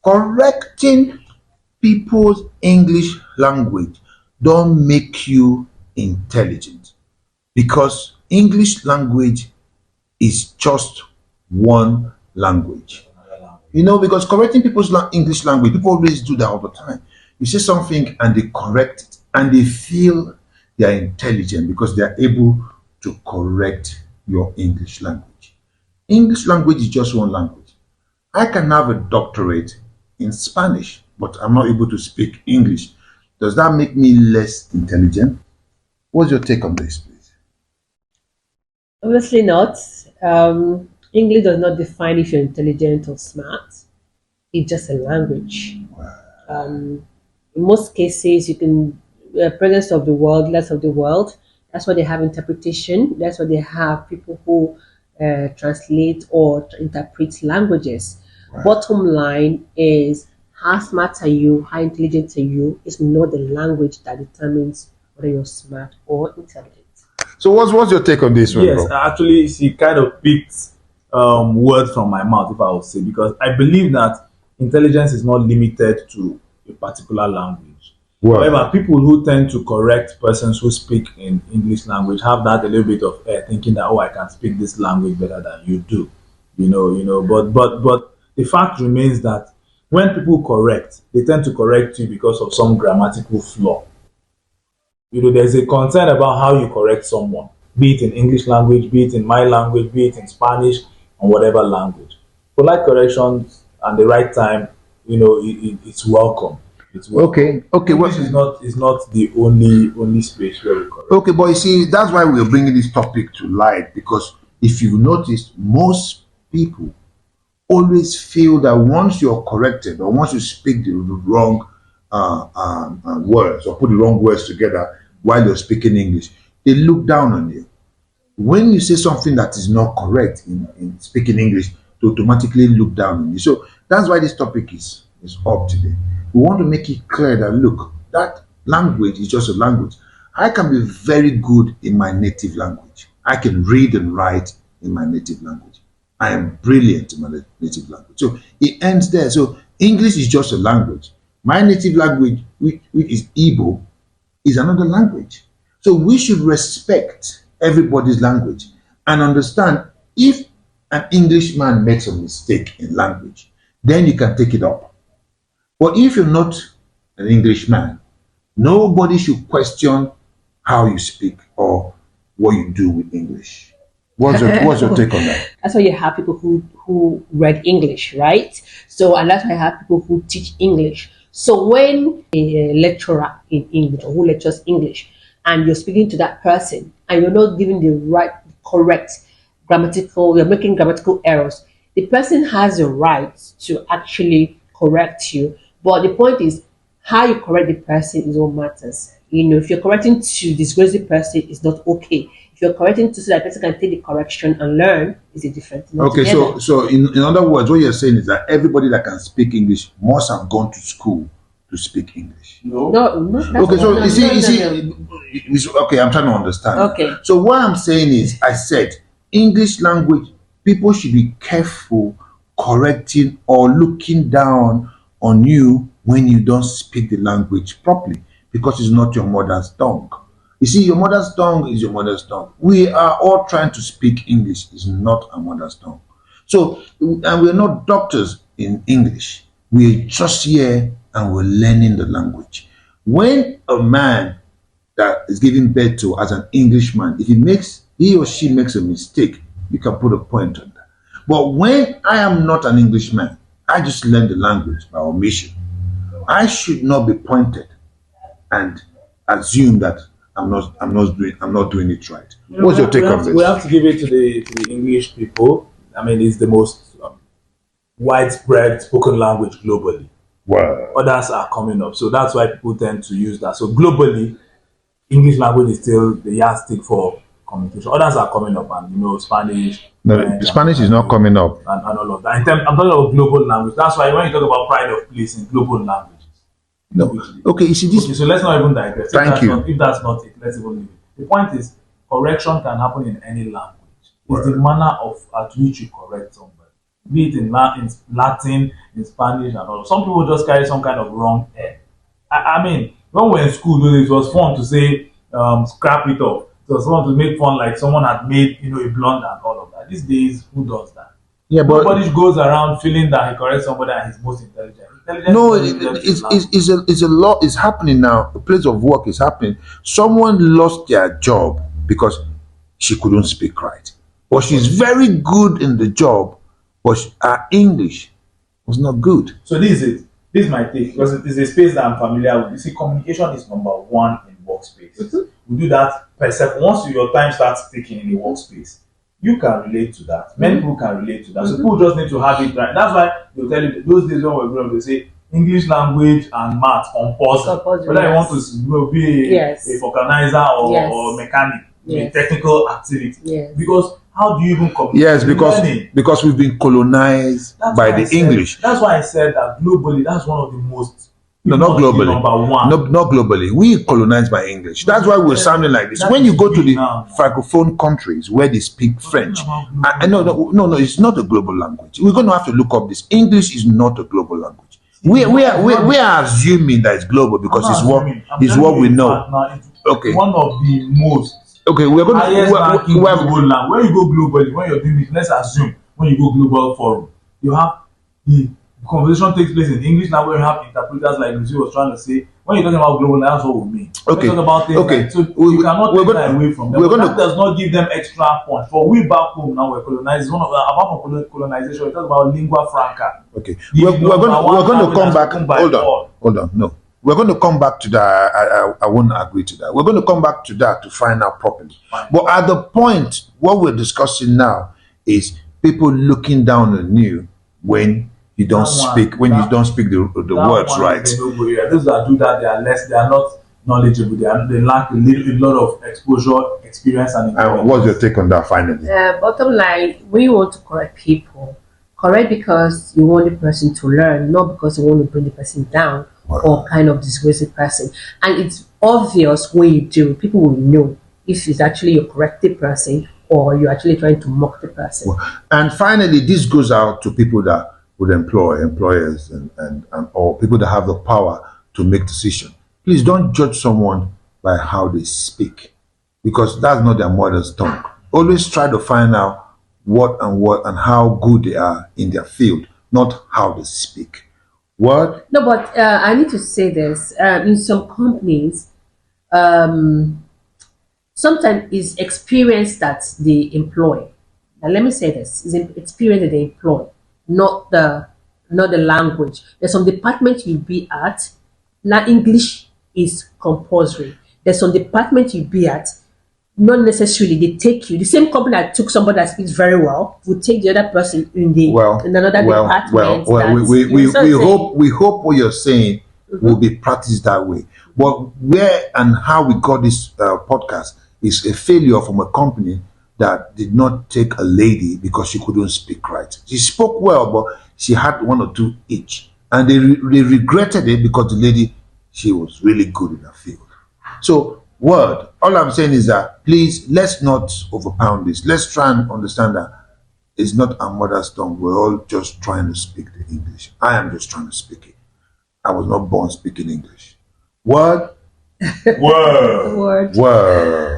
correcting people's English language don't make you intelligent, because English language is just one language. Because correcting people's English language, people always do that all the time. You say something and they correct it, and they feel they are intelligent because they are able to correct your English language. English language is just one language. I can have a doctorate in Spanish, but I'm not able to speak English. Does that make me less intelligent? What's your take on this, please? Obviously not. English does not define if you're intelligent or smart. It's just a language. In most cases, you can presence of the world, less of the world. That's why they have interpretation. That's why they have people who translate or interpret languages. Bottom line is how smart are you, how intelligent are you, is not the language that determines whether you're smart or intelligent. So what's your take on this one, Yes, bro? actually, she kind of picked words from my mouth, if I would say, because I believe that intelligence is not limited to a particular language. Well, However, people who tend to correct persons who speak in English language have that a little bit of thinking that, oh, I can speak this language better than you do, but the fact remains that when people correct, they tend to correct you because of some grammatical flaw. There's a concern about how you correct someone, be it in English language, be it in my language, be it in Spanish, or whatever language. Polite corrections and the right time, it's welcome. It's welcome. okay. English is not the only space where we correct. Okay, but you see, that's why we're bringing this topic to light, because if you've noticed, most people always feel that once you're corrected or once you speak the wrong words or put the wrong words together while you're speaking English, they look down on you. When you say something that is not correct in speaking English, they automatically look down on you. So that's why this topic is up today. We want to make it clear that, look, that language is just a language. I can be very good in my native language. I can read and write in my native language. I am brilliant in my native language. So it ends there. So English is just a language. My native language, which is Igbo, is another language. So we should respect everybody's language and understand, if an Englishman makes a mistake in language, then you can take it up. But if you're not an Englishman, nobody should question how you speak or what you do with English. What's your take on that? That's why you have people who read English, right? So, and that's why you have people who teach English. So when a lecturer in English or who lectures English, and you're speaking to that person and you're not giving the right, correct you're making grammatical errors, the person has a right to actually correct you. But the point is, how you correct the person is what matters. If you're correcting to disgrace the person, it's not okay. If you're correcting to so that person can take the correction and learn, is a different thing. Okay, so in other words, what you're saying is that everybody that can speak English must have gone to school to speak English. No, Okay, so you see, okay, I'm trying to understand. Okay. So what I'm saying is, I said English language, people should be careful correcting or looking down on you when you don't speak the language properly, because it's not your mother's tongue. You see, your mother's tongue is your mother's tongue. We are all trying to speak English. It's not our mother's tongue. So, and we're not doctors in English. We're just here and we're learning the language. When a man that is giving birth to as an Englishman, if he or she makes a mistake, you can put a point on that. But when I am not an Englishman, I just learn the language by omission, I should not be pointed and assume that I'm not doing it right. What's your take on this? We have to give it to the English people. I mean, it's the most widespread spoken language globally. Wow. Others are coming up, so that's why people tend to use that. So globally, English language is still the yardstick for communication. Others are coming up, and Spanish. No, French, Spanish is not coming up. and all of that. I'm talking about global language. That's why when you talk about pride of place in global languages. No. Okay, you see this. Okay, so let's not even digress. Thank you. If that's not it, let's even leave it. The point is, correction can happen in any language. It's the manner at which you correct somebody. be it in Latin, in Spanish, and all. Some people just carry some kind of wrong air. I mean, when we were in school, though, it was fun to say, scrap it off. It was fun to make fun like someone had made, a blunder and all of that. These days, who does that? Yeah, but Nobody goes around feeling that he corrects somebody and he's most intelligent. Intelligence no, is not intelligence. it's a lot is happening now. A place of work is happening. Someone lost their job because she couldn't speak right, but she's very good in the job, but her English was not good. So this is it. This is my take because it is a space that I'm familiar with. You see, communication is number one in workspace. We do that per second. Once your time starts ticking in a workspace, you can relate to that. Many people can relate to that. So people just need to have it right. That's why they'll tell you those days when we're growing up, they say English language and math compulsory. Compulsory, Whether you yes. want to be Yes. a vulcanizer or, Yes. or mechanic, Yes. a technical activity. Yes. Because how do you even communicate? Yes, Learning. because we've been colonized That's by why I the said- English. That's why I said that globally, that's one of the most. No, not the globally. Number one. No, not globally. We colonized by English. That's why we're sounding like this. That When you is go to we the now. francophone countries where they speak French, about no, it's not a global language. We're going to have to look up this. English is not a global language. We are assuming that it's global because I'm it's not what assuming. I'm is telling what you we the know. fact now, it's Okay. One of the most Okay, we're going highest ranking to. global language. When you go globally, when you're doing it, let's assume when you go global forum, you have the conversation takes place in English language. You have interpreters like Lucy was trying to say. When you're talking about global, that's what we mean. Okay. Let's talk about things Okay. like, so We- you cannot we're take gonna- that away from them. we're But gonna- that does not give them extra point. For we back home now, we're colonized. One of apart from colonization, we talk about lingua franca. Okay, The we're number going to one come language back. spoken by Hold all. on. No, we're going to come back to that. I won't agree to that. We're going to come back to that to find out properly. Fine. But at the point, what we're discussing now is people looking down on you when you don't That one- speak, when you that- don't speak the That words one right. is a no-go area. Those that do that, they are not knowledgeable. They lack a lot of exposure, experience, and intelligence. What's your take on that? Finally, Bottom line, when you want to correct people, correct because you want the person to learn, not because you want to bring the person down or kind of disgrace the person. And it's obvious when you do, people will know if it's actually your corrected person or you're actually trying to mock the person. and finally, this goes out to people that would employ employers and or people that have the power to make decisions. Please don't judge someone by how they speak, because that's not their mother's tongue. Always try to find out what and how good they are in their field, not how they speak. What? No, but I need to say this. In some companies, sometimes it's experience that they employ. Now, let me say this: it's experience that they employ, not the language. There's some department you'll be at. Now, English is compulsory. There's some department you'll be at. Not necessarily they take you. The same company that took somebody that speaks very well will take the other person in another department. We hope what you're saying will be practiced that way. But where and how we got this podcast is a failure from a company that did not take a lady because she couldn't speak right. She spoke well, but she had one or two each, and they regretted it because the lady, she was really good in her field. So, all I'm saying is that please, let's not overpound this. Let's try and understand that it's not our mother's tongue. We're all just trying to speak the English. I am just trying to speak it. I was not born speaking English. Word. Word. Word. Word.